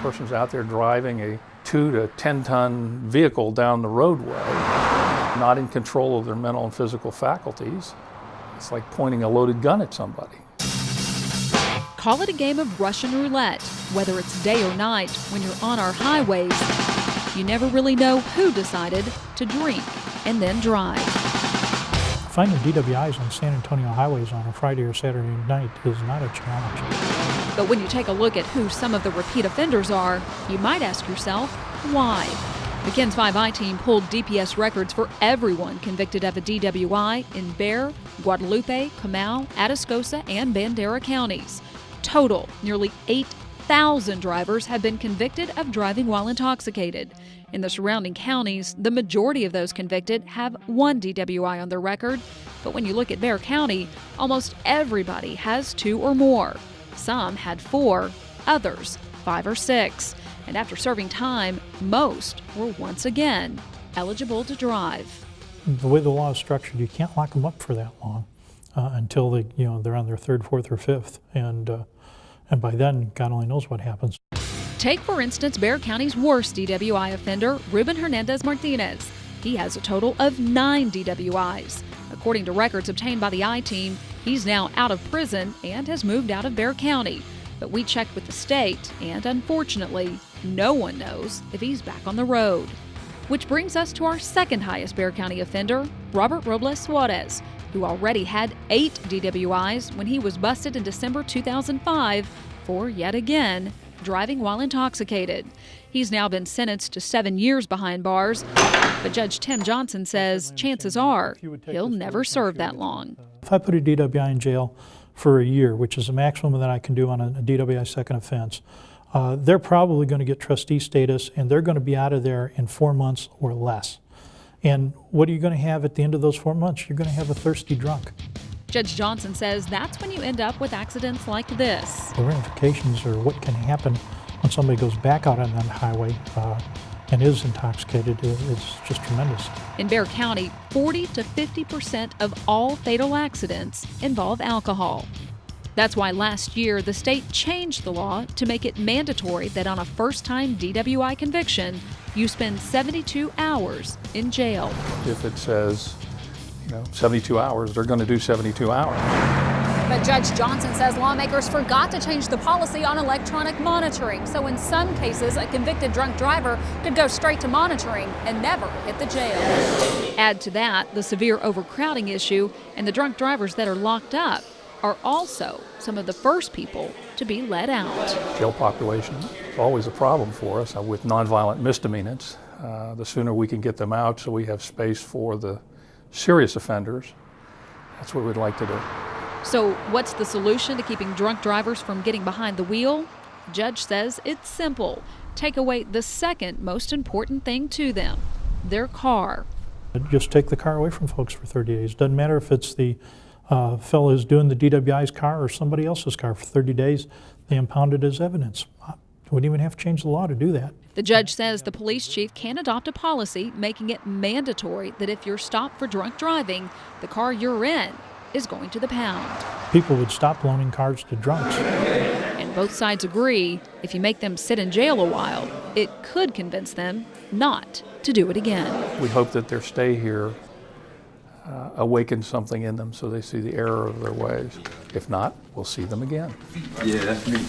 person's out there driving a 2 to 10 ton vehicle down the roadway, not in control of their mental and physical faculties, it's like pointing a loaded gun at somebody. Call it a game of Russian roulette. Whether it's day or night, when you're on our highways, you never really know who decided to drink and then drive. Finding DWIs on San Antonio highways on a Friday or Saturday night is not a challenge. But when you take a look at who some of the repeat offenders are, you might ask yourself, why? The KENS 5i team pulled DPS records for everyone convicted of a DWI in Bexar, Guadalupe, Comal, Atascosa, and Bandera counties. Total, nearly 8,000 drivers have been convicted of driving while intoxicated. In the surrounding counties, the majority of those convicted have one DWI on their record. But when you look at Bexar County, almost everybody has 2 or more. Some had 4, others 5 or 6. And after serving time, most were once again eligible to drive. The way the law is structured, you can't lock them up for that long until they're on their 3rd, 4th, or 5th, and by then, God only knows what happens. Take, for instance, Bexar County's worst DWI offender, Ruben Hernandez Martinez. He has a total of 9 DWIs. According to records obtained by the I-Team, he's now out of prison and has moved out of Bexar County. But we checked with the state, and unfortunately, no one knows if he's back on the road. Which brings us to our second highest Bexar County offender, Robert Robles Suarez, who already had 8 DWIs when he was busted in December 2005 for, yet again, driving while intoxicated. He's now been sentenced to 7 years behind bars, but Judge Tim Johnson says chances are he'll never serve that long. If I put a DWI in jail for a year, which is the maximum that I can do on a DWI second offense, they're probably going to get trustee status, and they're going to be out of there in 4 months or less. And what are you going to have at the end of those 4 months? You're going to have a thirsty drunk. Judge Johnson says that's when you end up with accidents like this. The ramifications are what can happen when somebody goes back out on that highway and is intoxicated. It's just tremendous. In Bexar County, 40 to 50% of all fatal accidents involve alcohol. That's why last year the state changed the law to make it mandatory that on a first-time DWI conviction, you spend 72 hours in jail. If it says, 72 hours, they're going to do 72 hours. But Judge Johnson says lawmakers forgot to change the policy on electronic monitoring. So in some cases, a convicted drunk driver could go straight to monitoring and never hit the jail. Add to that the severe overcrowding issue, and the drunk drivers that are locked up are also some of the first people to be let out. Jail population is always a problem for us with nonviolent misdemeanors. The sooner we can get them out so we have space for the serious offenders, that's what we'd like to do. So what's the solution to keeping drunk drivers from getting behind the wheel? The judge says it's simple. Take away the second most important thing to them, their car. Just take the car away from folks for 30 days. Doesn't matter if it's the fellow who's doing the DWI's car or somebody else's car. For 30 days, they impound it as evidence. Wouldn't even have to change the law to do that. The judge says the police chief can adopt a policy making it mandatory that if you're stopped for drunk driving, the car you're in is going to the pound. People would stop loaning cars to drunks. And both sides agree if you make them sit in jail a while, it could convince them not to do it again. We hope that their stay here awakens something in them so they see the error of their ways. If not, we'll see them again. Yeah, that's me.